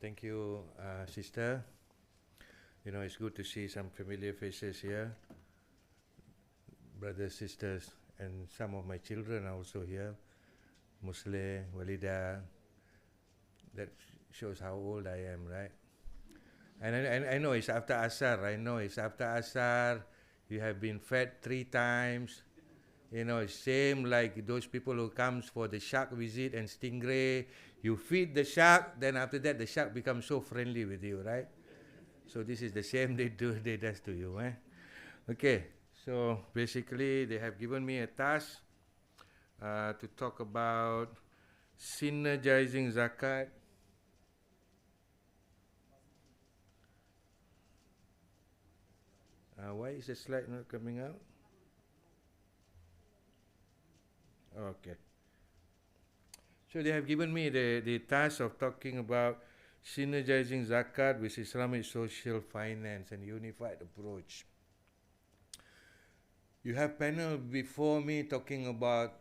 Thank you, sister. You know, it's good to see some familiar faces here, brothers, sisters, and some of my children are also here. Musle, Walida. That shows how old I am, right? And I know it's after Asar. I know it's after Asar. You have been fed 3 times. You know, same like those people who comes for the shark visit and stingray. You feed the shark, then after that the shark becomes so friendly with you, right? So this is the same they does to you, eh? Okay, so basically they have given me a task to talk about synergizing zakat. Why is the slide not coming out? Okay. So they have given me the task of talking about synergizing zakat with Islamic social finance and unified approach. You have panel before me talking about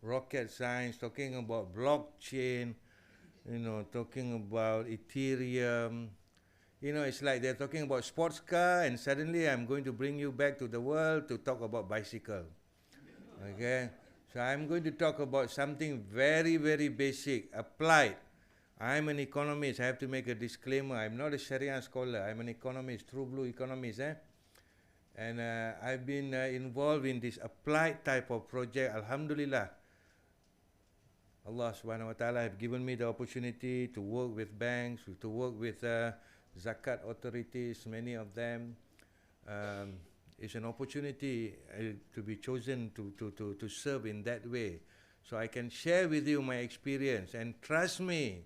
rocket science, talking about blockchain, talking about Ethereum. It's like they're talking about sports car, and suddenly I'm going to bring you back to the world to talk about bicycle. Okay? So I'm going to talk about something very, very basic, applied. I'm an economist. I have to make a disclaimer. I'm not a Sharia scholar. I'm an economist, true blue economist. And I've been involved in this applied type of project. Alhamdulillah. Allah subhanahu wa ta'ala have given me the opportunity to work with banks, to work with zakat authorities, many of them. It's an opportunity to be chosen to serve in that way. So I can share with you my experience, and trust me,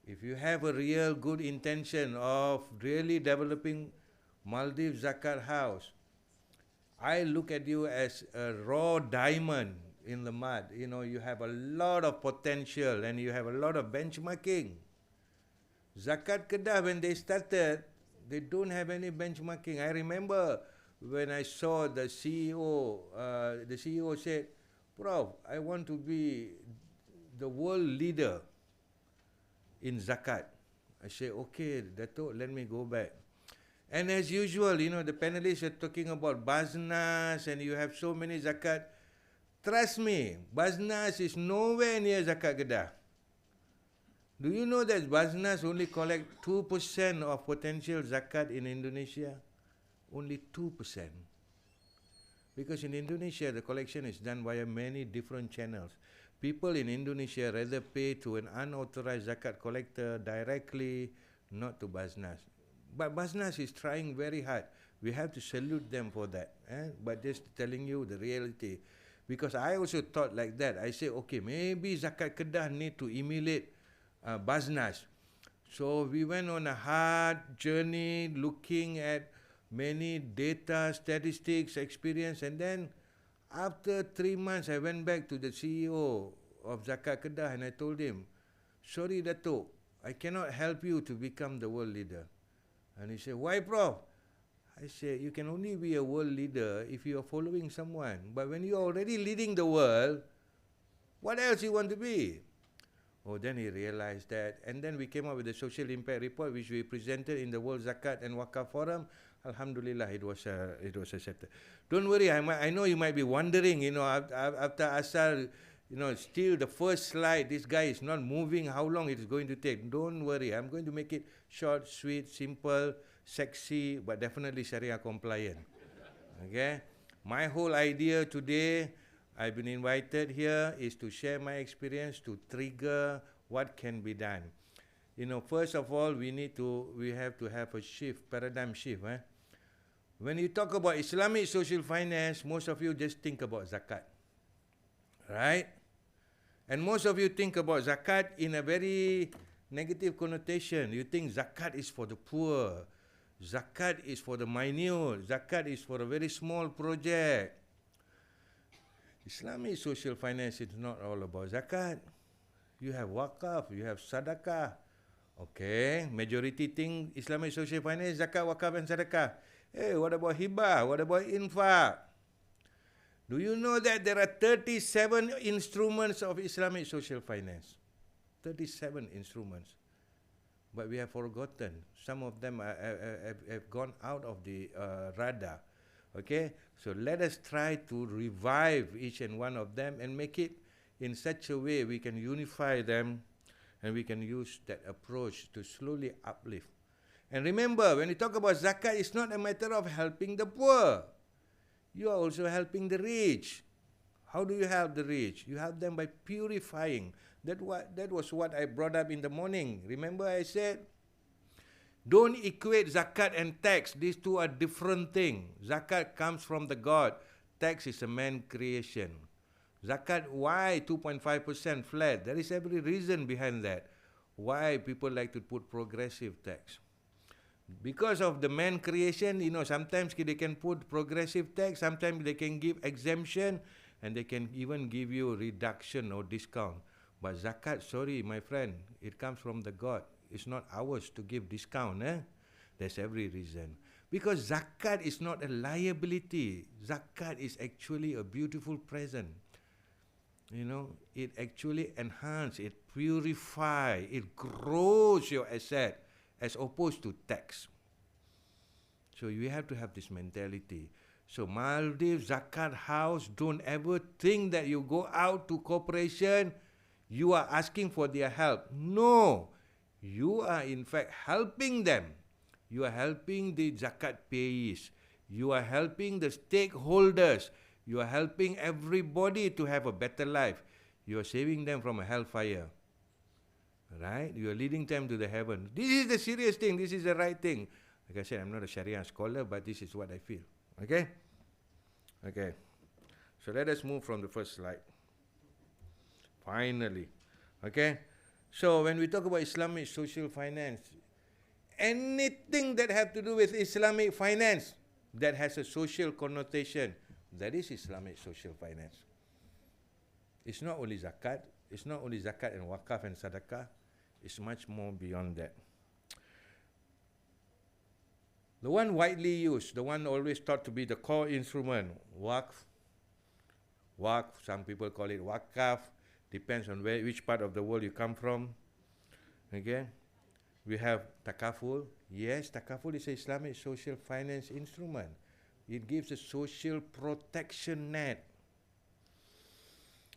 if you have a real good intention of really developing Maldives Zakat House, I look at you as a raw diamond in the mud. You have a lot of potential and you have a lot of benchmarking. Zakat Kedah, when they started, they don't have any benchmarking. I remember when I saw the CEO said, Prof, I want to be the world leader in zakat. I say, okay, Dato', let me go back. And as usual, the panelists are talking about Baznas and you have so many zakat. Trust me, Baznas is nowhere near Zakat Kedah. Do you know that Baznas only collect 2% of potential zakat in Indonesia? Only 2%. Because in Indonesia, the collection is done via many different channels. People in Indonesia rather pay to an unauthorized zakat collector directly, not to Baznas. But Baznas is trying very hard. We have to salute them for that. But just telling you the reality. Because I also thought like that. I say, okay, maybe Zakat Kedah need to emulate Baznas. So we went on a hard journey looking at many data, statistics, experience, and then after 3 months, I went back to the CEO of Zakat Kedah and I told him, sorry Dato', I cannot help you to become the world leader. And he said, why, Prof? I said, you can only be a world leader if you are following someone. But when you are already leading the world, what else you want to be? Oh, then he realized that. And then we came up with the social impact report, which we presented in the World Zakat and Wakaf Forum. Alhamdulillah, it was accepted. Don't worry, I know you might be wondering, after Asar, still the first slide, this guy is not moving, how long it is going to take. Don't worry, I'm going to make it short, sweet, simple, sexy, but definitely Sharia compliant. Okay? My whole idea today, I've been invited here, is to share my experience to trigger what can be done. First of all, we have to have a paradigm shift. When you talk about Islamic social finance, most of you just think about zakat, right? And most of you think about zakat in a very negative connotation. You think zakat is for the poor, zakat is for the minute, zakat is for a very small project. Islamic social finance is not all about zakat. You have wakaf, you have sadaqah. Okay, majority think Islamic social finance, zakat, wakaf and sadaqah. Hey, what about hibah? What about infaq? Do you know that there are 37 instruments of Islamic social finance? 37 instruments. but we have forgotten. Some of them have gone out of the radar. Okay, so let us try to revive each and one of them and make it in such a way we can unify them, and we can use that approach to slowly uplift. And remember, when you talk about zakat, it's not a matter of helping the poor. You are also helping the rich. How do you help the rich? You help them by purifying. That was what I brought up in the morning. Remember I said, don't equate zakat and tax. These two are different things. Zakat comes from the God. Tax is a man creation. Zakat, why 2.5% flat? There is every reason behind that. Why people like to put progressive tax? Because of the man creation, sometimes they can put progressive tax, sometimes they can give exemption, and they can even give you reduction or discount. But zakat, sorry, my friend, it comes from the God. It's not ours to give discount. There's every reason. Because zakat is not a liability. Zakat is actually a beautiful present. It actually enhances, it purifies, it grows your asset as opposed to tax. So you have to have this mentality. So Maldives Zakat House, don't ever think that you go out to corporation, you are asking for their help. No, you are in fact helping them. You are helping the zakat payees. You are helping the stakeholders. You are helping everybody to have a better life. You are saving them from a hellfire. Right? You are leading them to the heaven. This is the serious thing. This is the right thing. Like I said, I'm not a Sharia scholar, but this is what I feel. Okay? Okay. So let us move from the first slide. Finally. Okay? So when we talk about Islamic social finance, anything that have to do with Islamic finance that has a social connotation, that is Islamic social finance. It's not only zakat. It's not only zakat and wakaf and sadaqah. It's much more beyond that. The one widely used, the one always thought to be the core instrument, waqf, some people call it wakaf, depends on which part of the world you come from. Okay? We have takaful. Yes, takaful is an Islamic social finance instrument. It gives a social protection net.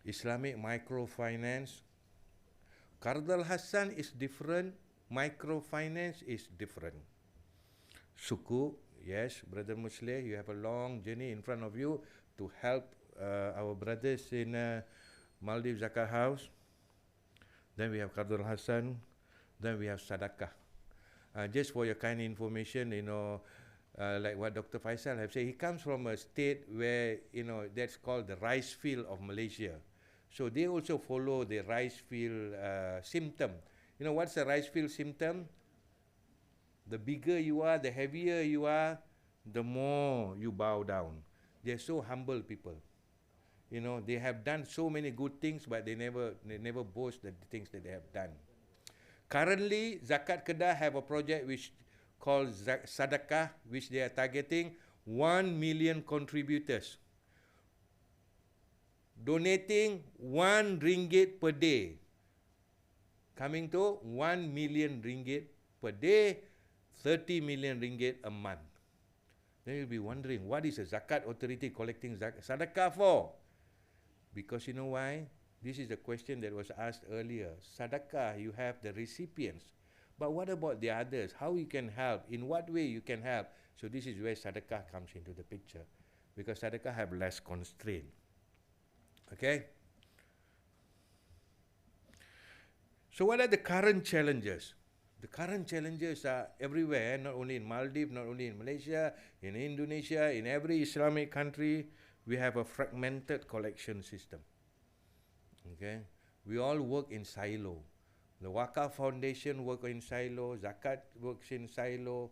Islamic microfinance. Qard al-Hasan is different. Microfinance is different. Sukuk, yes, Brother Muslim, you have a long journey in front of you to help our brothers in Maldives Zakat House. Then we have Qard al-Hasan. Then we have Sadaqah. Just for your kind information, like what Dr. Faisal have said, he comes from a state where, that's called the rice field of Malaysia. So they also follow the rice field symptom. What's the rice field symptom? The bigger you are, the heavier you are, the more you bow down. They're so humble people. They have done so many good things, but they never boast the things that they have done. Currently, Zakat Kedah have a project which called Sadaqah, which they are targeting 1 million contributors, donating 1 ringgit per day, coming to 1 million ringgit per day, 30 million ringgit a month. Then you'll be wondering, what is a Zakat authority collecting Sadaqah for? Because you know why? This is the question that was asked earlier. Sadaqah, you have the recipients. But what about the others? How you can help? In what way you can help? So this is where Sadaqah comes into the picture. Because Sadaqah have less constraint. Okay? So what are the current challenges? The current challenges are everywhere, not only in Maldives, not only in Malaysia, in Indonesia, in every Islamic country, we have a fragmented collection system. Okay? We all work in silo. The Wakaf Foundation work in silo, Zakat works in silo,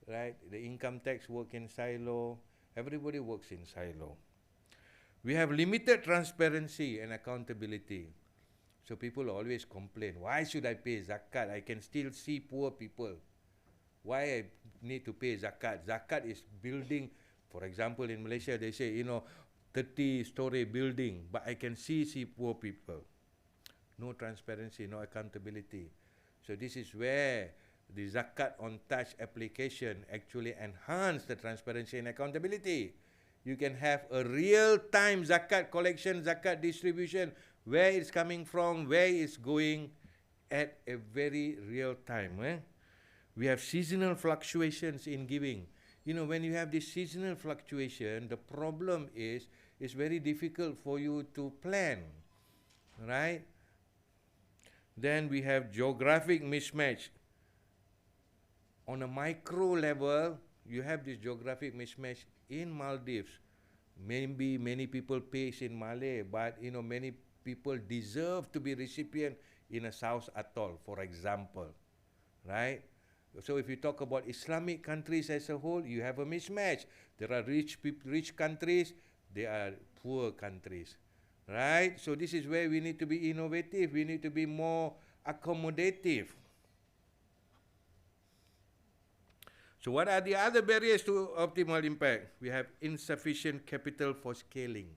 right? The income tax work in silo, everybody works in silo. We have limited transparency and accountability. So people always complain, why should I pay zakat? I can still see poor people. Why I need to pay zakat? Zakat is building, for example, in Malaysia, they say, 30-story building, but I can see poor people. No transparency, no accountability. So this is where the Zakat on Touch application actually enhance the transparency and accountability. You can have a real-time Zakat collection, Zakat distribution, where it's coming from, where it's going at a very real time. We have seasonal fluctuations in giving. You know, when you have this seasonal fluctuation, the problem is it's very difficult for you to plan, right? Then we have geographic mismatch. On a micro level, you have this geographic mismatch in Maldives. Maybe many people pay in Malay, but you know, many people deserve to be recipient in a South Atoll, for example, right? So if you talk about Islamic countries as a whole, you have a mismatch. There are rich countries, there are poor countries, right? So this is where we need to be innovative. We need to be more accommodative. So what are the other barriers to optimal impact? We have insufficient capital for scaling.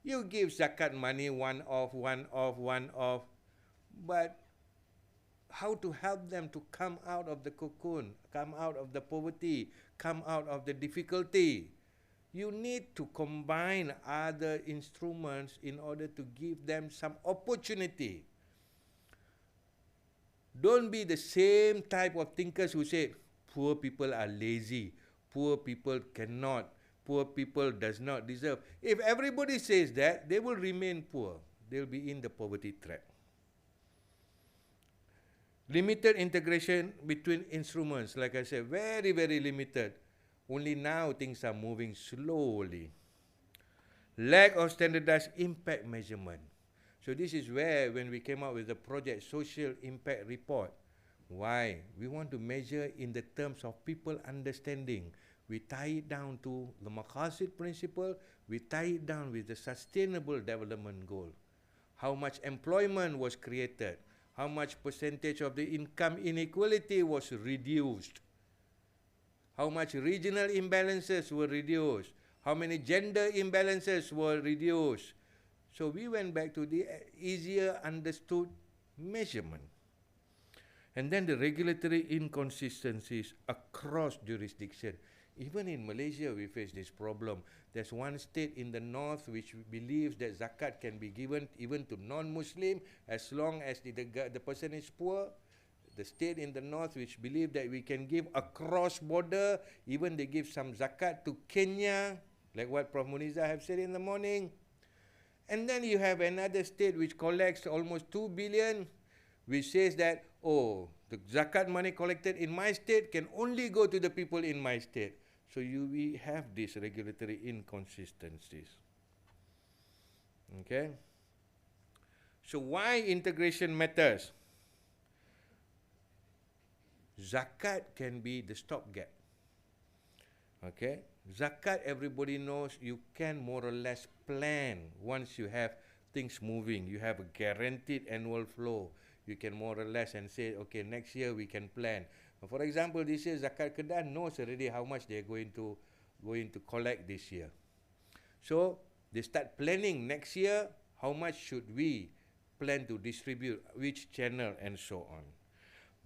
You give zakat money one off, but how to help them to come out of the cocoon, come out of the poverty, come out of the difficulty? You need to combine other instruments in order to give them some opportunity. Don't be the same type of thinkers who say, poor people are lazy, poor people cannot, poor people does not deserve. If everybody says that, they will remain poor. They will be in the poverty trap. Limited integration between instruments, like I said, very, very limited. Only now things are moving slowly. Lack of standardized impact measurement. So this is where, when we came out with the project social impact report, why? We want to measure in the terms of people understanding. We tie it down to the Maqasid principle, we tie it down with the sustainable development goal. How much employment was created? How much percentage of the income inequality was reduced? How much regional imbalances were reduced? How many gender imbalances were reduced? So we went back to the easier understood measurement. And then the regulatory inconsistencies across jurisdiction. Even in Malaysia, we face this problem. There's one state in the north which believes that zakat can be given even to non-Muslim as long as the person is poor. The state in the north which believe that we can give across border, even they give some zakat to Kenya, like what Prof. Muniza have said in the morning. And then you have another state which collects almost 2 billion, which says that, oh, the zakat money collected in my state can only go to the people in my state. So we have these regulatory inconsistencies. Okay? So why integration matters? Zakat can be the stopgap. Okay? Zakat, everybody knows you can more or less plan once you have things moving. You have a guaranteed annual flow. You can more or less and say, okay, next year we can plan. For example, this year Zakat Kedah knows already how much they're going to collect this year. So they start planning next year, how much should we plan to distribute, which channel, and so on.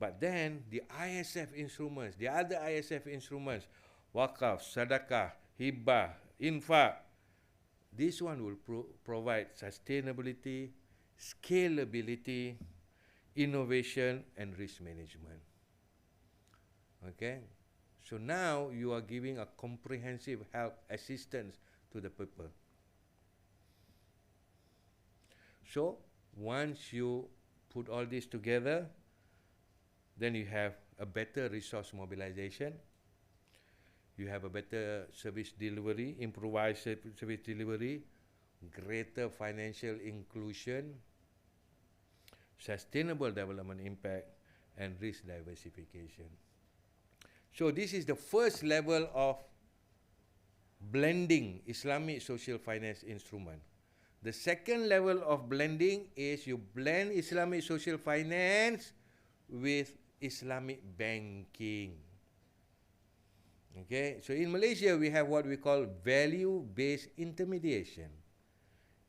But then the ISF instruments, the other ISF instruments, Waqaf, Sadaqah, Hibah, Infaq, this one will provide sustainability, scalability, innovation, and risk management. Okay? So now you are giving a comprehensive help, assistance to the people. So once you put all this together, then you have a better resource mobilization, you have a better service delivery, improvised service delivery, greater financial inclusion, sustainable development impact, and risk diversification. So this is the first level of blending Islamic social finance instrument. The second level of blending is you blend Islamic social finance with Islamic banking. Okay, so in Malaysia we have what we call value-based intermediation.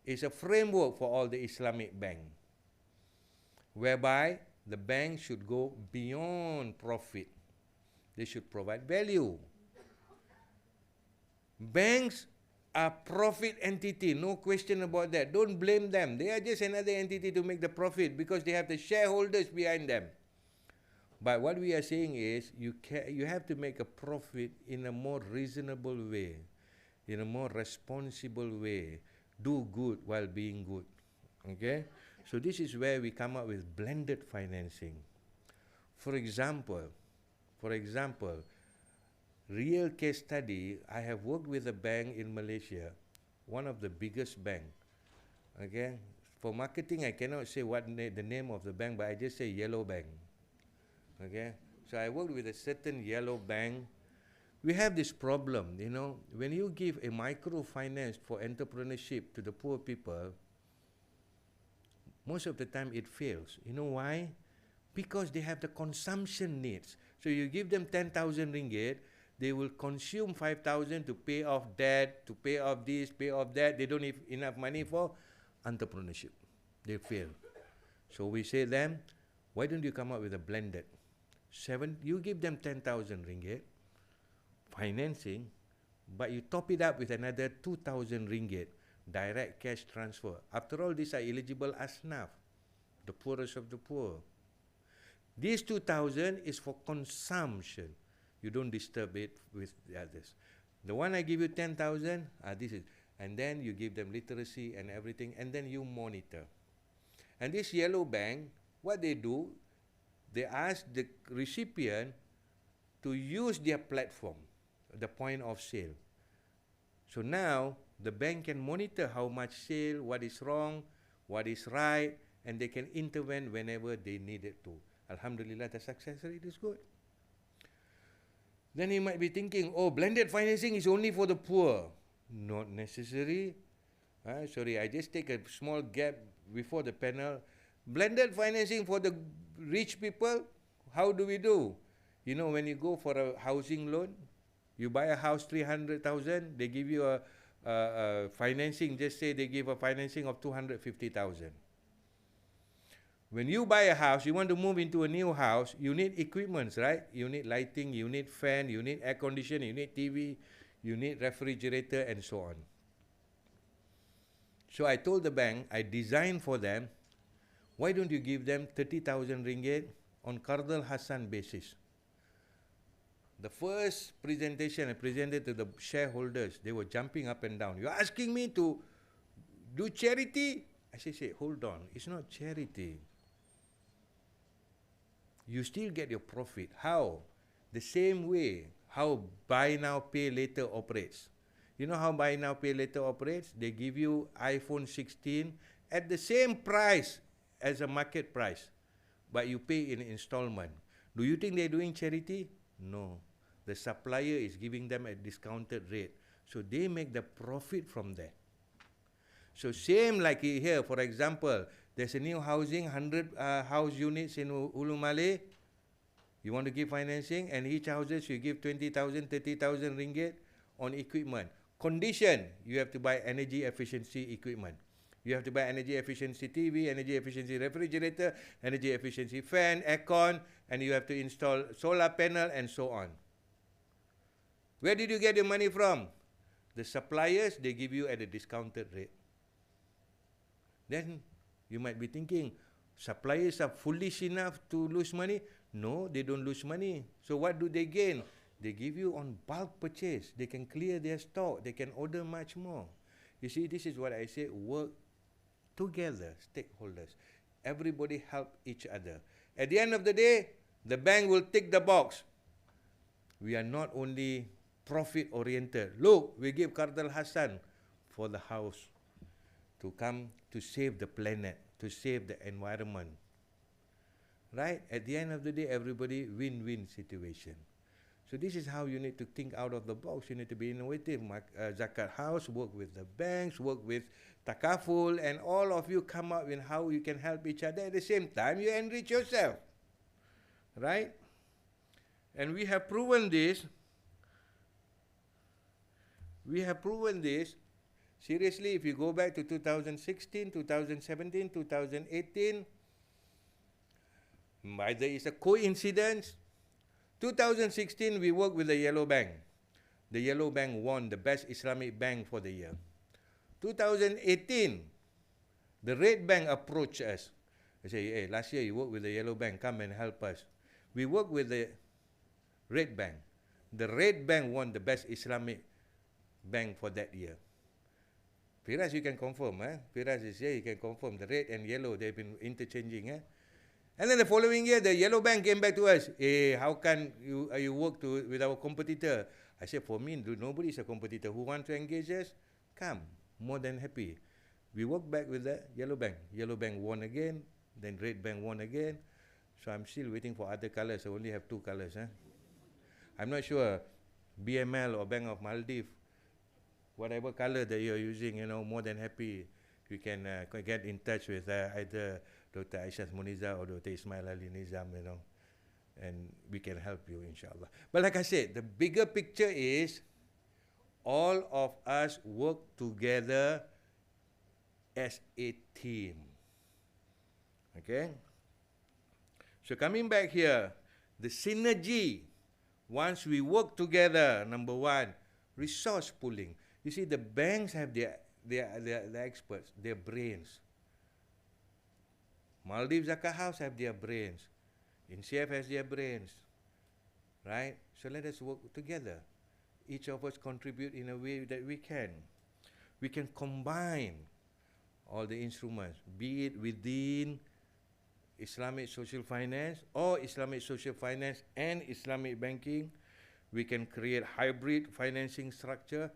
It's a framework for all the Islamic bank, whereby the bank should go beyond profit. They should provide value. Banks are profit entity, no question about that. Don't blame them. They are just another entity to make the profit because they have the shareholders behind them. But what we are saying is you have to make a profit in a more reasonable way, in a more responsible way. Do good while being good. Okay? So this is where we come up with blended financing. For example, real case study, I have worked with a bank in Malaysia, one of the biggest bank. Okay? For marketing, I cannot say the name of the bank, but I just say yellow bank. Okay? So I worked with a certain yellow bank. We have this problem, when you give a microfinance for entrepreneurship to the poor people, most of the time it fails. You know why? Because they have the consumption needs. So you give them 10,000 ringgit, they will consume 5,000 to pay off debt, to pay off this, pay off that. They don't have enough money for entrepreneurship. They fail. So we say them, why don't you come up with a blended? You give them 10,000 ringgit financing, but you top it up with another 2,000 ringgit direct cash transfer. After all, these are eligible asnaf, the poorest of the poor. This 2,000 is for consumption. You don't disturb it with the others. The one I give you 10,000, this is, and then you give them literacy and everything, and then you monitor. And this yellow bank, what they do, they ask the recipient to use their platform, the point of sale. So now the bank can monitor how much sale, what is wrong, what is right, and they can intervene whenever they need it to. Alhamdulillah, the success rate is good. Then you might be thinking, oh, blended financing is only for the poor. Not necessary. Sorry, I just take a small gap before the panel. Blended financing for the rich people, how do we do? When you go for a housing loan, you buy a house 300,000, they give you a financing, just say they give a financing of 250,000. When you buy a house, you want to move into a new house, you need equipments, right? You need lighting, you need fan, you need air conditioning, you need TV, you need refrigerator, and so on. So I told the bank, I designed for them, why don't you give them 30,000 ringgit on Qardul Hasan basis? The first presentation I presented to the shareholders, they were jumping up and down. You're asking me to do charity? I say, hold on, it's not charity. You still get your profit. How? The same way how buy now, pay later operates. You know how buy now, pay later operates? They give you iPhone 16 at the same price as a market price, but you pay in installment. Do you think they're doing charity? No. The supplier is giving them a discounted rate. So they make the profit from that. So same like here, for example, there's a new housing, 100 house units in Ulu Malay. You want to give financing, and each houses you give 20,000, 30,000 ringgit on equipment. Condition, you have to buy energy efficiency equipment. You have to buy energy efficiency TV, energy efficiency refrigerator, energy efficiency fan, aircon, and you have to install solar panel and so on. Where did you get your money from? The suppliers, they give you at a discounted rate. Then you might be thinking, suppliers are foolish enough to lose money? No, they don't lose money. So what do they gain? They give you on bulk purchase. They can clear their stock. They can order much more. You see, this is what I say, work together, stakeholders. Everybody help each other. At the end of the day, the bank will tick the box. We are not only profit-oriented. Look, we give Qardul Hasan for the house to come to save the planet, to save the environment. Right? At the end of the day, everybody win-win situation. So this is how you need to think out of the box. You need to be innovative. Zakat House, work with the banks, work with Takaful, and all of you come up with how you can help each other. At the same time, you enrich yourself. Right? And we have proven this. Seriously, if you go back to 2016, 2017, 2018, Either it's a coincidence. 2016, we worked with the Yellow Bank. The Yellow Bank won the best Islamic bank for the year. 2018, the Red Bank approached us. They say, hey, last year you worked with the Yellow Bank, come and help us. We worked with the Red Bank. The Red Bank won the best Islamic bank for that year. Firas, you can confirm. Firas is here, you can confirm. The red and yellow, they've been interchanging. And then the following year, the Yellow Bank came back to us. Hey, how can you work with our competitor? I said, for me, nobody is a competitor. Who wants to engage us? Come, more than happy. We worked back with the Yellow Bank. Yellow Bank won again, then Red Bank won again. So I'm still waiting for other colors. I only have 2 colors. I'm not sure, BML or Bank of Maldives, whatever color that you're using, more than happy. You can get in touch with either Dr. Aishah Muniza or Dr. Ismail Ali Nizam, and we can help you, inshallah. But like I said, the bigger picture is all of us work together as a team. Okay? So coming back here, the synergy, once we work together, number 1, resource pooling. You see, the banks have their experts, their brains. Maldives Zakat House have their brains. INCF has their brains. Right? So let us work together. Each of us contribute in a way that we can. We can combine all the instruments, be it within Islamic social finance or Islamic social finance and Islamic banking. We can create hybrid financing structure.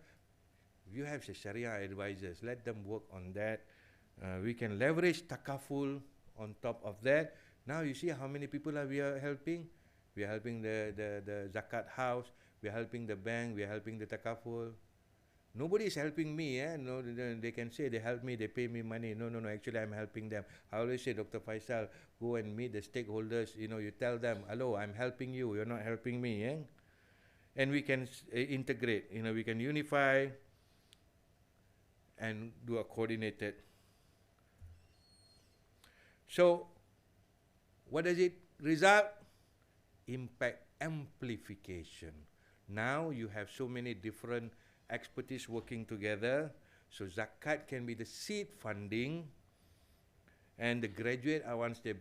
If you have Sharia advisors, let them work on that. We can leverage takaful on top of that. Now you see how many people we are helping. We are helping the Zakat House. We are helping the bank. We are helping the takaful. Nobody is helping me. No, they can say they help me, they pay me money. No. Actually, I'm helping them. I always say, Dr. Faisal, go and meet the stakeholders. You tell them, hello, I'm helping you. You're not helping me. And we can integrate. We can unify and do a coordinated. So, what does it result? Impact amplification. Now you have so many different expertise working together. So zakat can be the seed funding, and the graduate, once they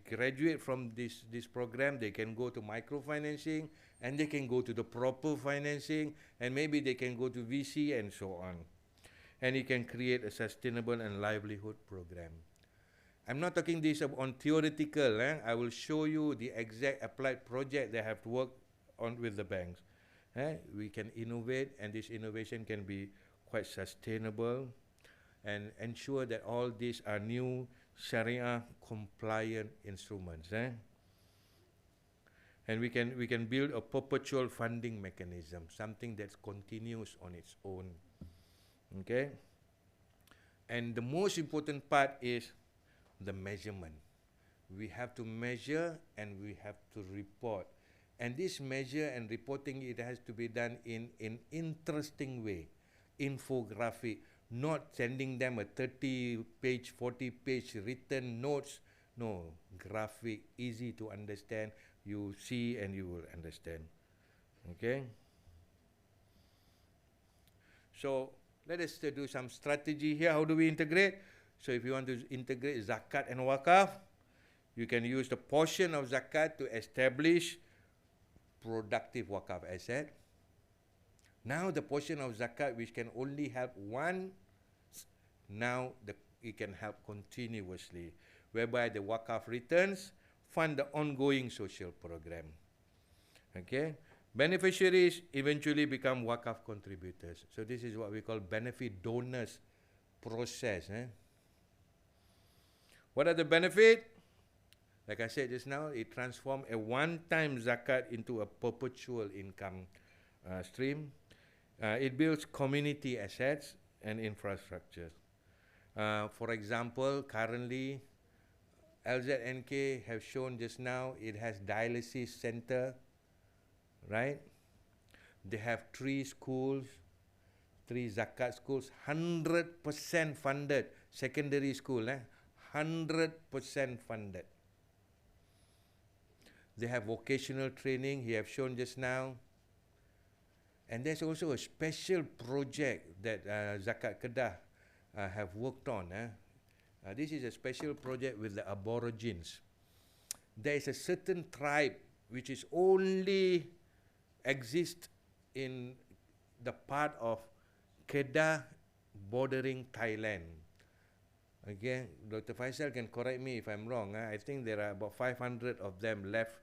graduate from this program, they can go to microfinancing, and they can go to the proper financing, and maybe they can go to VC and so on. And it can create a sustainable and livelihood program. I'm not talking this on theoretical. I will show you the exact applied project they have to work on with the banks. We can innovate, and this innovation can be quite sustainable and ensure that all these are new Sharia compliant instruments. And we can build a perpetual funding mechanism, something that continues on its own. Okay? And the most important part is the measurement. We have to measure and we have to report. And this measure and reporting, it has to be done in an interesting way, infographic, not sending them a 30-page, 40-page written notes. No, graphic, easy to understand. You see and you will understand. Okay? So let us do some strategy here. How do we integrate? So if you want to integrate zakat and wakaf, you can use the portion of zakat to establish productive wakaf asset. Now the portion of zakat which can only help one, now it can help continuously, whereby the wakaf returns fund the ongoing social program. Okay? Beneficiaries eventually become wakaf contributors. So this is what we call benefit donors process. What are the benefits? Like I said just now, it transforms a one-time zakat into a perpetual income stream. It builds community assets and infrastructures. For example, currently, LZNK have shown just now, it has dialysis center, right? They have 3 schools, 3 zakat schools, 100% funded, secondary school, 100% funded. They have vocational training, he have shown just now. And there's also a special project that Zakat Kedah have worked on. This is a special project with the Aborigines. There is a certain tribe which is only exist in the part of Kedah bordering Thailand. Okay, Dr. Faisal can correct me if I'm wrong. I think there are about 500 of them left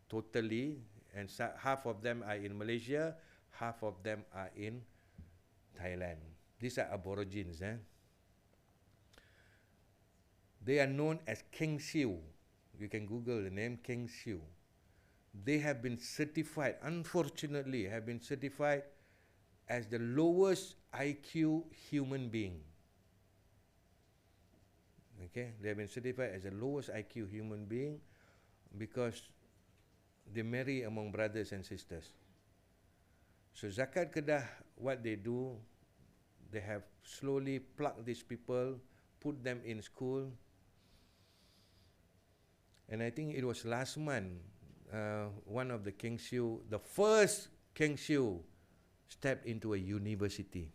totally, and half of them are in Malaysia, half of them are in Thailand. These are Aborigines. They are known as Keng Siu. You can Google the name Keng Siu. They have been certified, unfortunately, have been certified as the lowest IQ human being. Okay, they have been certified as the lowest IQ human being because they marry among brothers and sisters. So Zakat Kedah, what they do, they have slowly plucked these people, put them in school. And I think it was last month, one of the Keng Siu, the first Keng Siu, stepped into a university.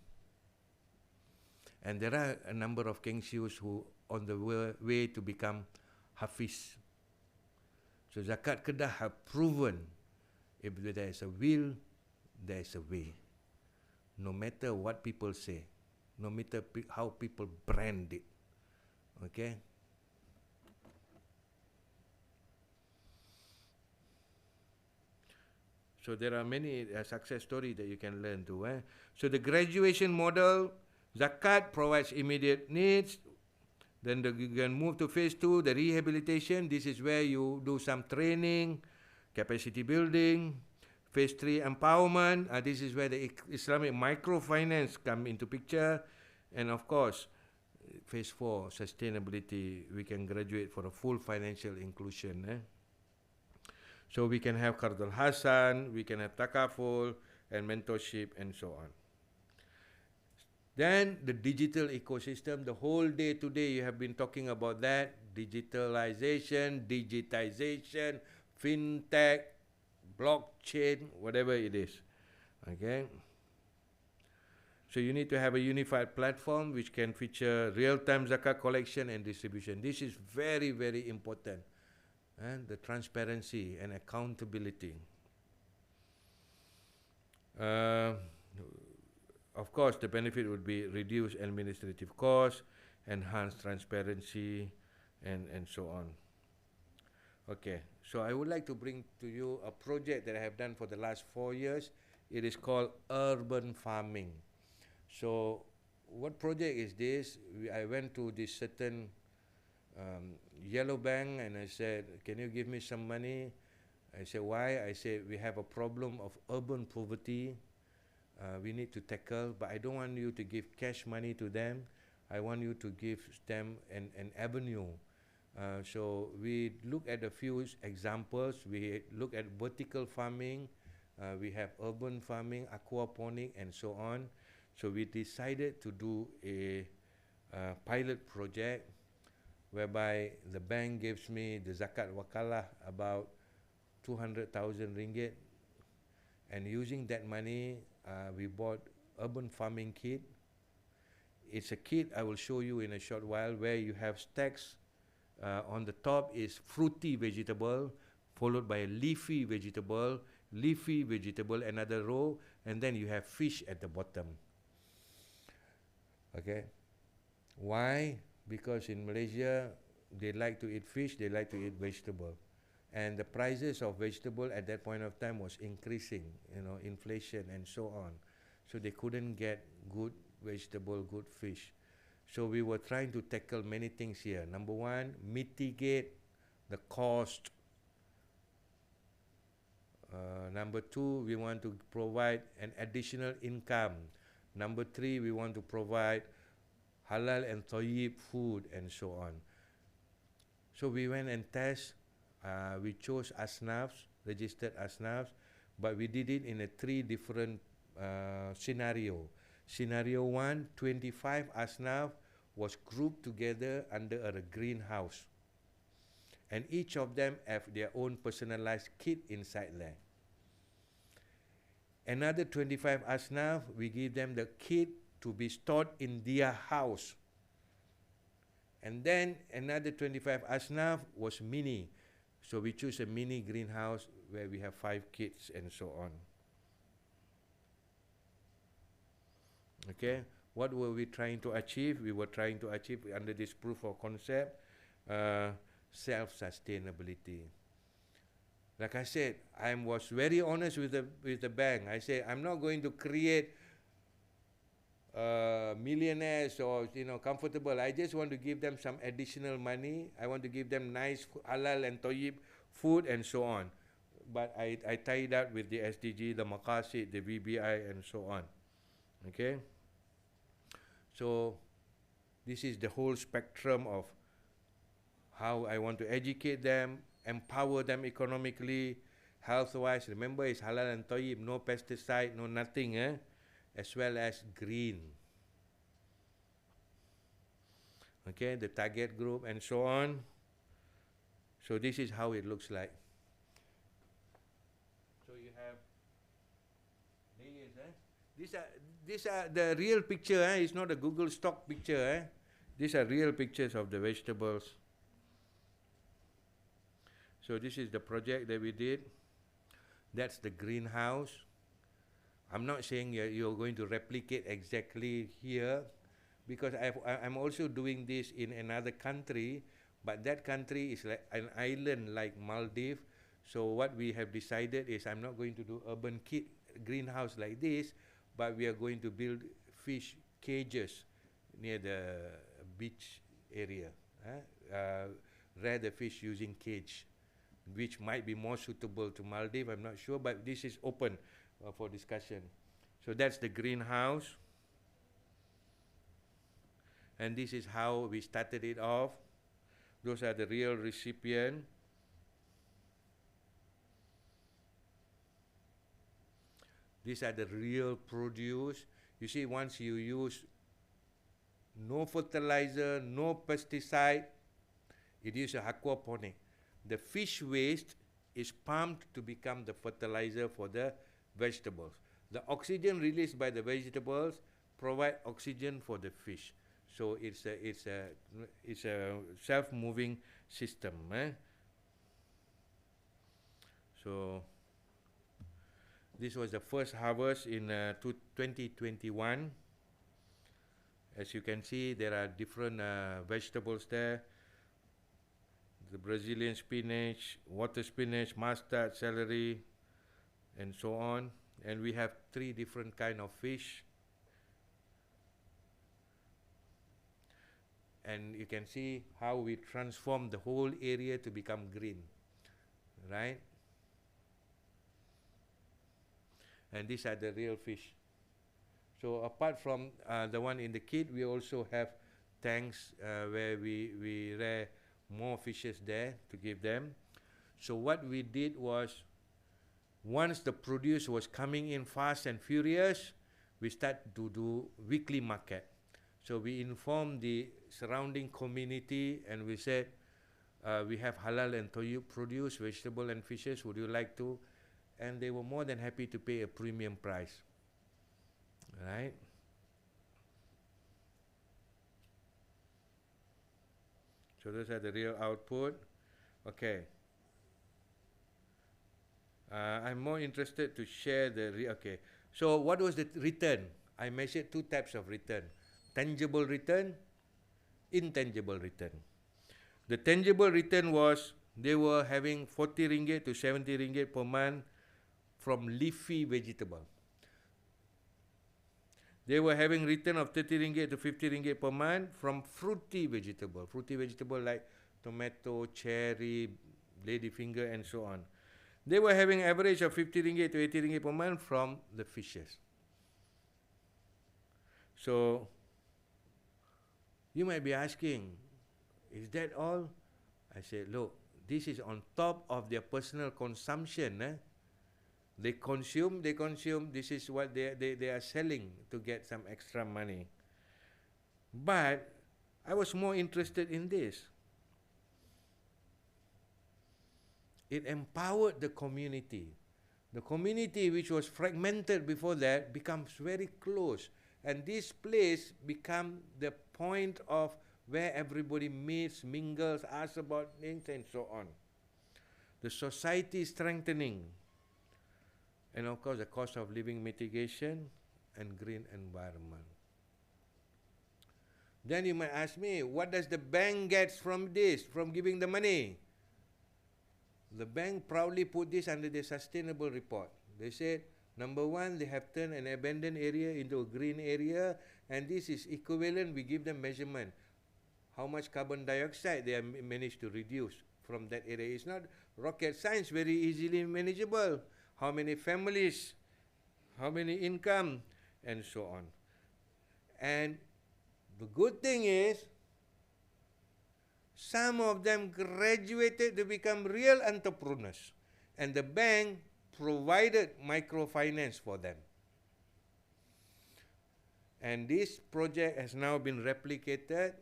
And there are a number of Keng Sius who on the way to become Hafiz. So Zakat Kedah have proven if there is a will, there is a way. No matter what people say, no matter how people brand it. Okay? So there are many success stories that you can learn too. So the graduation model, Zakat provides immediate needs. Then you can move to phase 2, the rehabilitation. This is where you do some training, capacity building. Phase 3, empowerment. This is where the Islamic microfinance come into picture. And of course, phase 4, sustainability. We can graduate for a full financial inclusion. So we can have Qardul Hasan, we can have Takaful and mentorship and so on. Then the digital ecosystem, the whole day today you have been talking about that, digitalization, digitization, fintech, blockchain, whatever it is. Okay? So you need to have a unified platform which can feature real-time zakat collection and distribution. This is very, very important. And the transparency and accountability. Of course, the benefit would be reduced administrative costs, enhanced transparency, and so on. Okay, so I would like to bring to you a project that I have done for the last 4 years. It is called urban farming. So what project is this? I went to this certain yellow bank and I said, can you give me some money? I said, why? I said, we have a problem of urban poverty. We need to tackle, but I don't want you to give cash money to them. I want you to give them an avenue. So we look at a few examples. We look at vertical farming. We have urban farming, aquaponic, and so on. So we decided to do a pilot project whereby the bank gives me the zakat wakalah about 200,000 ringgit, and using that money we bought urban farming kit. It's a kit I will show you in a short while, where you have stacks. On the top is fruity vegetable, followed by a leafy vegetable, another row, and then you have fish at the bottom. Okay, why? Because in Malaysia, they like to eat fish, they like to eat vegetable. And the prices of vegetable at that point of time was increasing, inflation and so on. So they couldn't get good vegetable, good fish. So we were trying to tackle many things here. Number one, mitigate the cost. Number two, we want to provide an additional income. Number three, we want to provide halal and tayyib food and so on. So we went and test. We chose asnafs, registered asnafs, but we did it in a 3 different scenario. Scenario 1, 25 asnaf was grouped together under a greenhouse. and each of them have their own personalized kit inside there. Another 25 asnaf, we give them the kit to be stored in their house. And then another 25 asnaf was mini. So we choose a mini greenhouse where we have 5 kits and so on. Okay, what were we trying to achieve? We were trying to achieve under this proof of concept, self-sustainability. Like I said, I was very honest with the bank. I said, I'm not going to create millionaires or comfortable. I just want to give them some additional money. I want to give them nice halal and tayyib food and so on. But I tie it up with the SDG, the maqasid, the VBI and so on. Okay? So this is the whole spectrum of how I want to educate them, empower them economically, health-wise. Remember, it's halal and tayyib, no pesticide, no nothing, as well as green. Okay, the target group and so on. So this is how it looks like. So you have layers, These are the real picture, It's not a Google stock picture, These are real pictures of the vegetables. So this is the project that we did. That's the greenhouse. I'm not saying you're going to replicate exactly here, because I'm also doing this in another country, but that country is like an island like Maldives. So what we have decided is I'm not going to do urban greenhouse like this, but we are going to build fish cages near the beach area. Rear the fish using cage, which might be more suitable to Maldives, I'm not sure, but this is open for discussion. So that's the greenhouse. And this is how we started it off. Those are the real recipient. These are the real produce. You see, once you use no fertilizer, no pesticide, it is a aquaponic. The fish waste is pumped to become the fertilizer for the vegetables. The oxygen released by the vegetables provide oxygen for the fish. So it's a self-moving system. So this was the first harvest in 2021. As you can see, there are different vegetables there. The Brazilian spinach, water spinach, mustard, celery, and so on. And we have 3 different kind of fish. And you can see how we transform the whole area to become green, right? And these are the real fish. So apart from the one in the kit, we also have tanks where we rear more fishes there to give them. So what we did was, once the produce was coming in fast and furious, we start to do weekly market. So we informed the surrounding community and we said, we have halal and tayyib produce, vegetable and fishes, would you like to? And they were more than happy to pay a premium price, right? So those are the real output. Okay. I'm more interested to share the, okay. So what was the return? I measured 2 types of return. Tangible return, intangible return. The tangible return was, they were having 40 ringgit to 70 ringgit per month from leafy vegetable. They were having return of 30 ringgit to 50 ringgit per month from fruity vegetable. Fruity vegetable like tomato, cherry, ladyfinger, and so on. They were having average of 50 ringgit to 80 ringgit per month from the fishes. So you might be asking, is that all? I said, look, this is on top of their personal consumption. They consume, this is what they are selling to get some extra money. But I was more interested in this. It empowered the community. The community, which was fragmented before that, becomes very close. And this place become the point of where everybody meets, mingles, asks about things, and so on. The society strengthening. And of course, the cost of living mitigation and green environment. Then you might ask me, what does the bank get from this, from giving the money? The bank proudly put this under the sustainable report. They said, number one, they have turned an abandoned area into a green area, and this is equivalent. We give them measurement. How much carbon dioxide they have managed to reduce from that area. It's not rocket science, very easily manageable. How many families, how many income, and so on. And the good thing is, some of them graduated to become real entrepreneurs, and the bank provided microfinance for them. And this project has now been replicated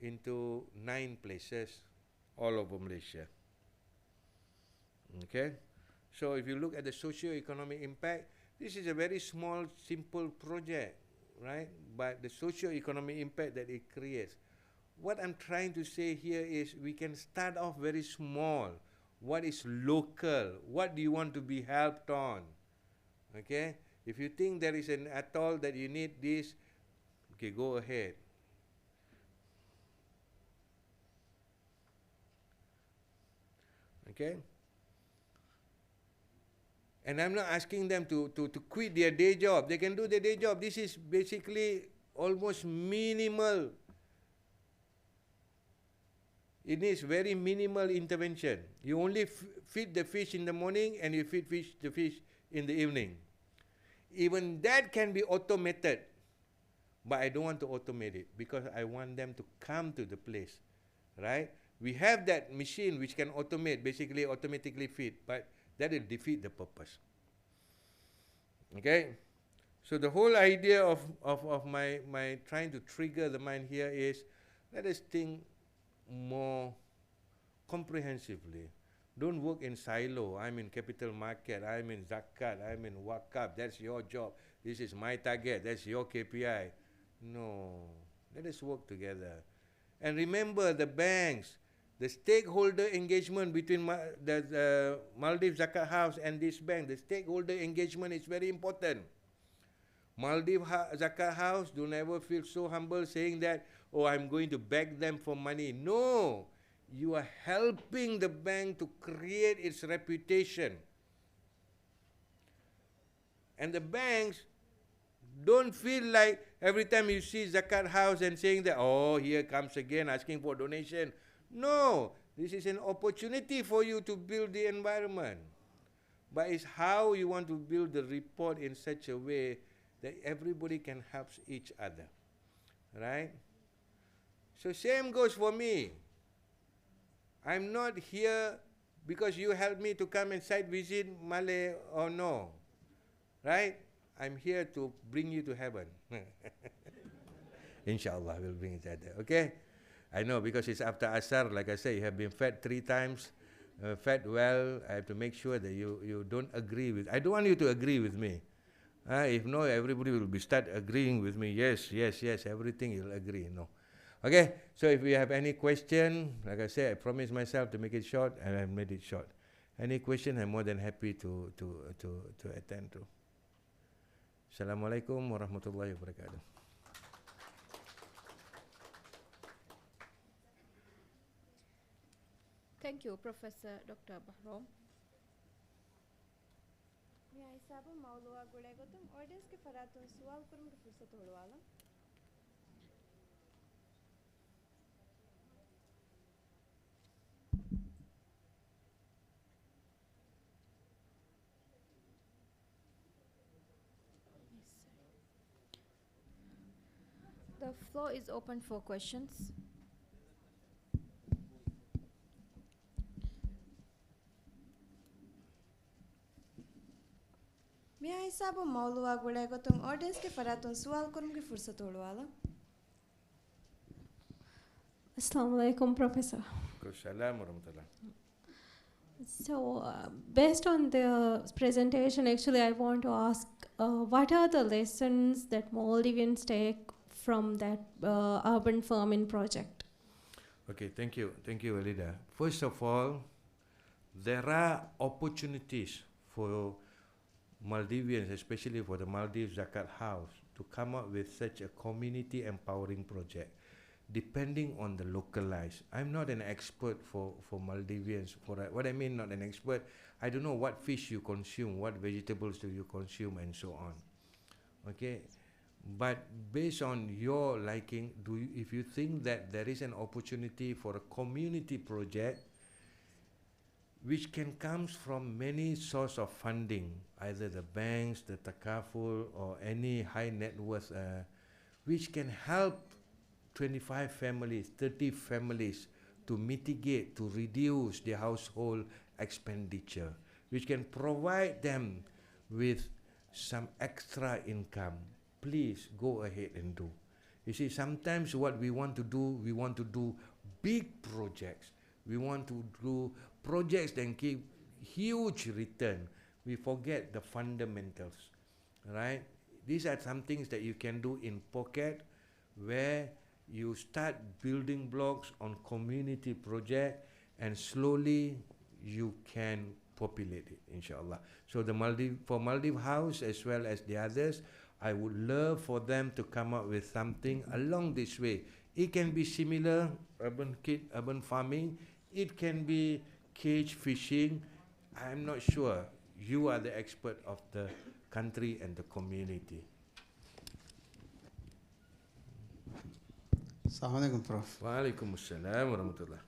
into 9 places all over Malaysia. Okay? So if you look at the socio-economic impact, this is a very small, simple project, right? But the socio-economic impact that it creates. What I'm trying to say here is we can start off very small. What is local? What do you want to be helped on? Okay? If you think there is an atoll that you need this, okay, go ahead. Okay? And I'm not asking them to quit their day job. They can do their day job. This is basically almost minimal. It needs very minimal intervention. You only feed the fish in the morning and you feed the fish in the evening. Even that can be automated. But I don't want to automate it because I want them to come to the place. Right? We have that machine which can automate, basically automatically feed, but that will defeat the purpose. Okay? So the whole idea of my trying to trigger the mind here is, let us think more comprehensively. Don't work in silo. I'm in capital market, I'm in zakat, I'm in wakaf. That's your job. This is my target. That's your KPI. No. Let us work together. And remember the banks, the stakeholder engagement between the Maldives Zakat House and this bank, the stakeholder engagement is very important. Maldives Zakat House, don't ever feel so humble saying that, oh, I'm going to beg them for money. No, you are helping the bank to create its reputation. And the banks don't feel like every time you see Zakat House and saying that, oh, here comes again asking for donation. No, this is an opportunity for you to build the environment. But it's how you want to build the report in such a way that everybody can help each other. Right? So same goes for me. I'm not here because you helped me to come and site visit Malay or no. Right? I'm here to bring you to heaven. Inshallah, we'll bring each other. Okay? I know because it's after Asar, like I said, you have been fed 3 times, fed well. I have to make sure that you don't agree with, I don't want you to agree with me. If no, everybody will start agreeing with me. Yes, yes, yes, everything you'll agree. No. Okay, so if you have any question, like I said, I promised myself to make it short, and I made it short. Any question, I'm more than happy to attend to. Assalamualaikum warahmatullahi wabarakatuh. Thank you, Professor Dr. Baharom. मैं साहब मौलवा गुड़ेगो तुम audience के फरातों सवाल करूँ की फुर्सत होने वाला The floor is open for questions. मैं साहब मौलवा गुड़ेगो तुम ऑडियंस के फरातों सवाल करूँ की फुर्सत होने वाला Assalamu alaikum, Professor. Assalamualaikum warahmatullahi. So, based on the presentation, actually, I want to ask what are the lessons that Maldivians take from that urban farming project? Okay, thank you, Alida. First of all, there are opportunities for Maldivians, especially for the Maldives Zakat House, to come up with such a community empowering project, depending on the localized. I'm not an expert for Maldivians. What I mean, not an expert, I don't know what fish you consume, what vegetables do you consume, and so on. Okay, but based on your liking, if you think that there is an opportunity for a community project which can comes from many source of funding, either the banks, the takaful, or any high net worth, which can help 25 families, 30 families to mitigate, to reduce their household expenditure, which can provide them with some extra income. Please go ahead and do. You see, sometimes what we want to do big projects. We want to do projects that give huge return. We forget the fundamentals, right? These are some things that you can do in pocket, where you start building blocks on community project, and slowly you can populate it, inshallah. So for Maldives House as well as the others, I would love for them to come up with something along this way. It can be similar, urban farming. It can be cage fishing. I'm not sure. You are the expert of the country and the community. Assalamualaikum, Prof. Waalaikumsalam warahmatullah.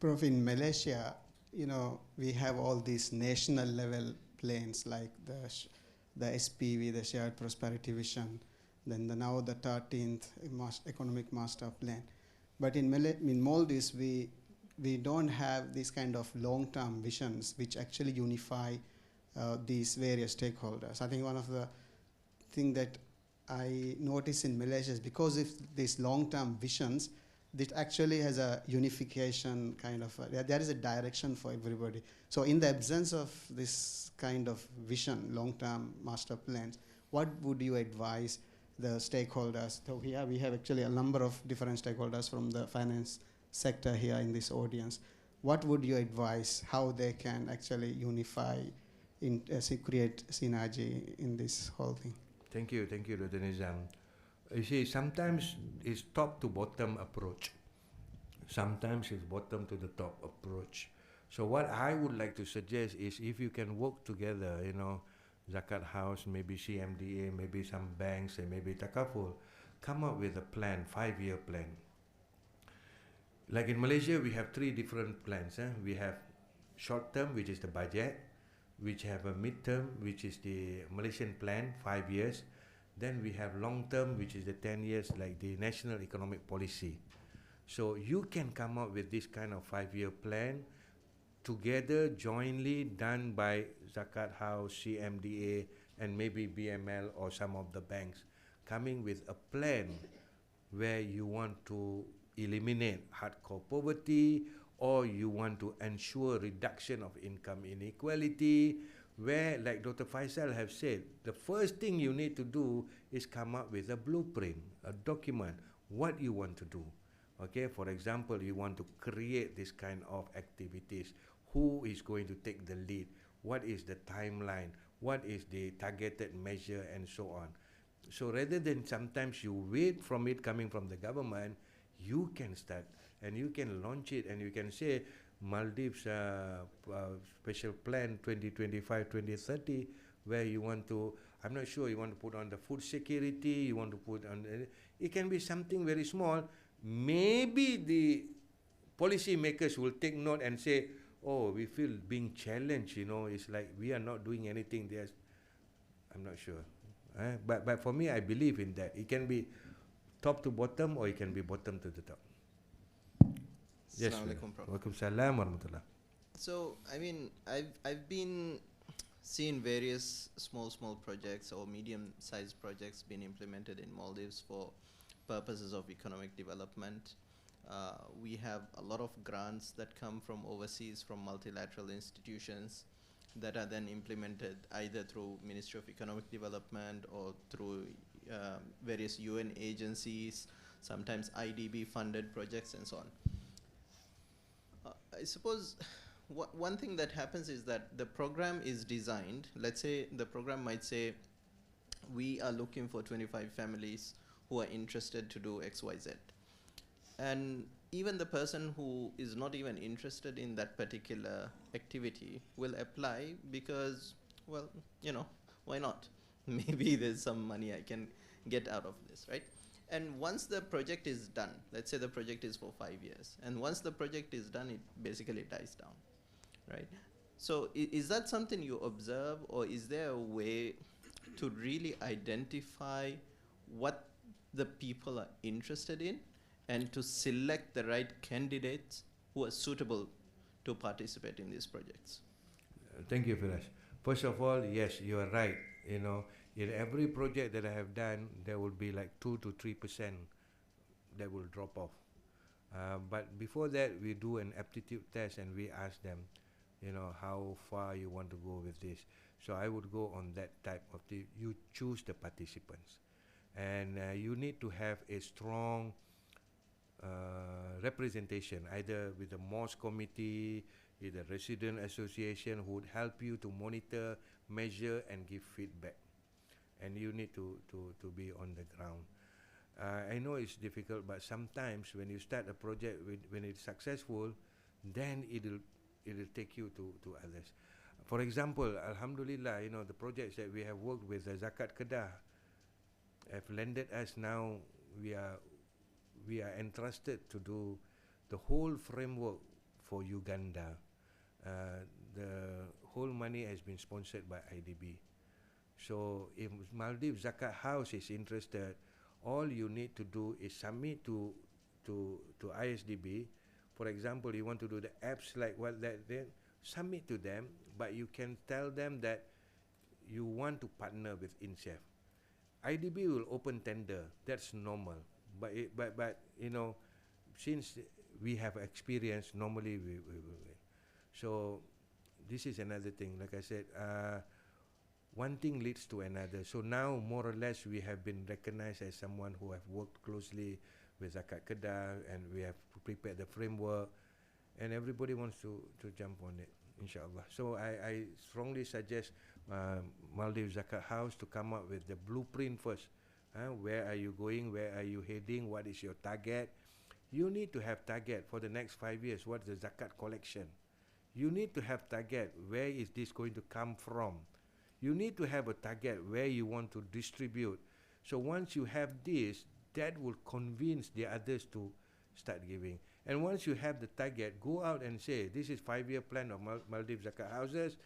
Prof, in Malaysia, we have all these national level planes like the SPV, the Shared Prosperity Vision, then now the 13th Economic Master Plan. But in Maldives, we don't have these kind of long-term visions which actually unify these various stakeholders. I think one of the things that I notice in Malaysia is because of these long-term visions, it actually has a unification kind of, there is a direction for everybody. So in the absence of this kind of vision, long-term master plans, what would you advise the stakeholders? So here we have actually a number of different stakeholders from the finance sector here in this audience. What would you advise how they can actually unify, create synergy in this whole thing? Thank you, Dr. Nizam. You see, sometimes it's top to bottom approach. Sometimes it's bottom to the top approach. So what I would like to suggest is, if you can work together, Zakat House, maybe CMDA, maybe some banks, and maybe Takaful, come up with a plan, 5-year plan. Like in Malaysia, we have 3 different plans. We have short term, which is the budget, which have a mid-term, which is the Malaysian plan, 5 years. Then we have long-term, which is the 10 years, like the National Economic Policy. So you can come up with this kind of 5-year plan together, jointly done by Zakat House, CMDA, and maybe BML or some of the banks, coming with a plan where you want to eliminate hardcore poverty, or you want to ensure reduction of income inequality, where, like Dr. Faisal have said, the first thing you need to do is come up with a blueprint, a document, what you want to do. Okay, for example, you want to create this kind of activities. Who is going to take the lead? What is the timeline? What is the targeted measure, and so on. So rather than sometimes you wait from it coming from the government, you can start and you can launch it, and you can say Maldives special plan 2025-2030, where you want to, I'm not sure, you want to put on the food security, you want to put on, it can be something very small. Maybe the policy makers will take note and say, oh, we feel being challenged, it's like we are not doing anything. I'm not sure. But for me, I believe in that. It can be top to bottom, or it can be bottom to the top. Yes. Waalaikumsalam warahmatullah. So, I mean, I've been seeing various small projects or medium-sized projects being implemented in Maldives for purposes of economic development. We have a lot of grants that come from overseas, from multilateral institutions, that are then implemented either through Ministry of Economic Development or through various UN agencies, sometimes IDB funded projects and so on. I suppose one thing that happens is that the program is designed, let's say the program might say, we are looking for 25 families who are interested to do XYZ. And even the person who is not even interested in that particular activity will apply because, well, you know, why not? Maybe there's some money I can get out of this, right? And once the project is done, let's say the project is for 5 years, and once the project is done, it basically dies down, right? So is that something you observe, or is there a way to really identify what the people are interested in and to select the right candidates who are suitable to participate in these projects? Thank you, Firas. First of all, yes, you are right. You know, in every project that I have done, there will be like 2 to 3% that will drop off. But before that, we do an aptitude test and we ask them, you know, how far you want to go with this. So I would go on that type of thing. You choose the participants. And you need to have a strong representation, either with the mosque committee, with the resident association, who would help you to monitor, measure, and give feedback. And you need to be on the ground. I know it's difficult, but sometimes when you start a project, when it's successful, then it'll take you to others. For example, Alhamdulillah, you know, the projects that we have worked with, Zakat Kedah, have landed us now. We are entrusted to do the whole framework for Uganda. The whole money has been sponsored by IDB. So if Maldives Zakat House is interested, all you need to do is submit to ISDB. For example, you want to do the apps like what that, then submit to them, but you can tell them that you want to partner with INZAC. IDB will open tender. That's normal. But you know, since we have experience, normally we will. So this is another thing. Like I said, one thing leads to another. So now, more or less, we have been recognized as someone who have worked closely with Zakat Kedah, and we have prepared the framework, and everybody wants to jump on it, inshallah. So I strongly suggest Maldives Zakat House to come up with the blueprint first. Where are you going? Where are you heading? What is your target? You need to have target for the next 5 years. What's the zakat collection? You need to have target. Where is this going to come from? You need to have a target where you want to distribute. So once you have this, that will convince the others to start giving. And once you have the target, go out and say, this is 5-year plan of Maldives Zakat Houses.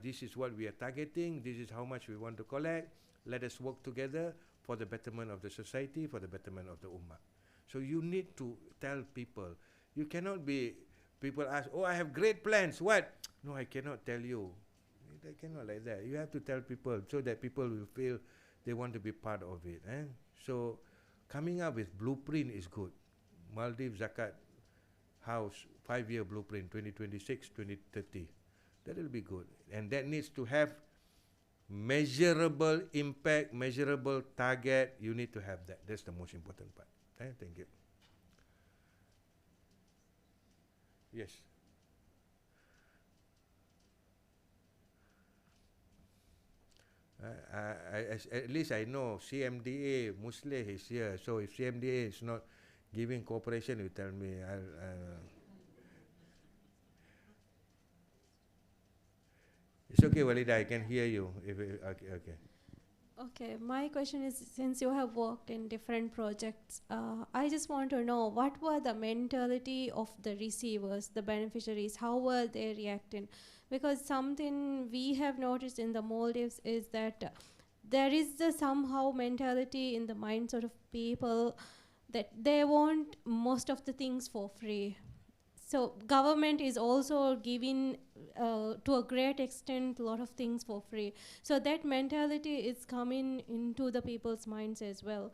This is what we are targeting. This is how much we want to collect. Let us work together for the betterment of the society, for the betterment of the ummah. So you need to tell people. You cannot be, people ask, oh, I have great plans. What? No, I cannot tell you. I cannot like that. You have to tell people so that people will feel they want to be part of it. So coming up with blueprint is good. Maldives Zakat House 5-year blueprint, 2026, 2030. That will be good. And that needs to have measurable impact, measurable target. You need to have that. That's the most important part. Thank you. Yes. At least I know CMDA, Musleh is here. So if CMDA is not giving cooperation, you tell me. It's okay, Walida, I can hear you. Okay. Okay, my question is, since you have worked in different projects, I just want to know, what were the mentality of the receivers, the beneficiaries? How were they reacting? Because something we have noticed in the Maldives is that there is the somehow mentality in the minds of people that they want most of the things for free. So government is also giving to a great extent a lot of things for free. So that mentality is coming into the people's minds as well.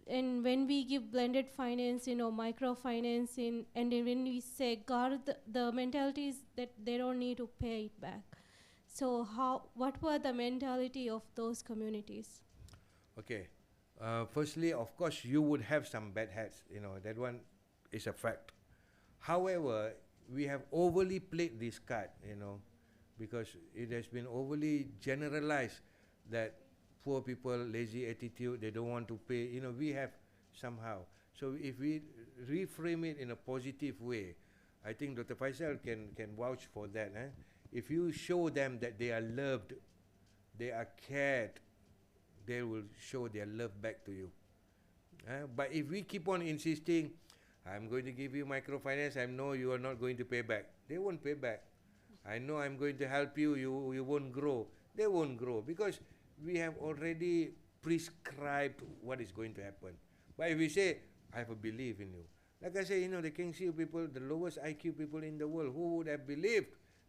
and when we give blended financing or microfinancing, and then when we say guard, the mentality is that they don't need to pay it back. So what were the mentality of those communities? Okay. Firstly, of course, you would have some bad hats. That one is a fact. However, we have overly played this card, because it has been overly generalized that poor people, lazy attitude, they don't want to pay. We have somehow. So if we reframe it in a positive way, I think Dr. Faisal can vouch for that. If you show them that they are loved, they are cared, they will show their love back to you. But if we keep on insisting, I'm going to give you microfinance, I know you are not going to pay back. They won't pay back. I know I'm going to help you, you won't grow. They won't grow because we have already prescribed what is going to happen. But if we say, I have a belief in you. Like I say, the Kingship people, the lowest IQ people in the world, who would have believed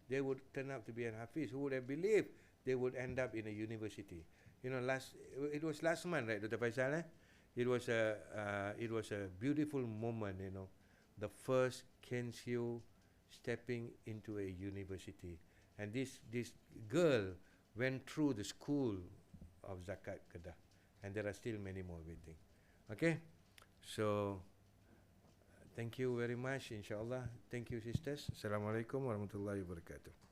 they would turn out to be an Hafiz? Who would have believed they would end up in a university? It was last month, right, Dr. Faisal? It was a beautiful moment, the first Kensio stepping into a university, and this girl went through the school of Zakat Kedah, and there are still many more waiting. Okay, so thank you very much, inshallah. Thank you, sisters. Assalamualaikum warahmatullahi wabarakatuh.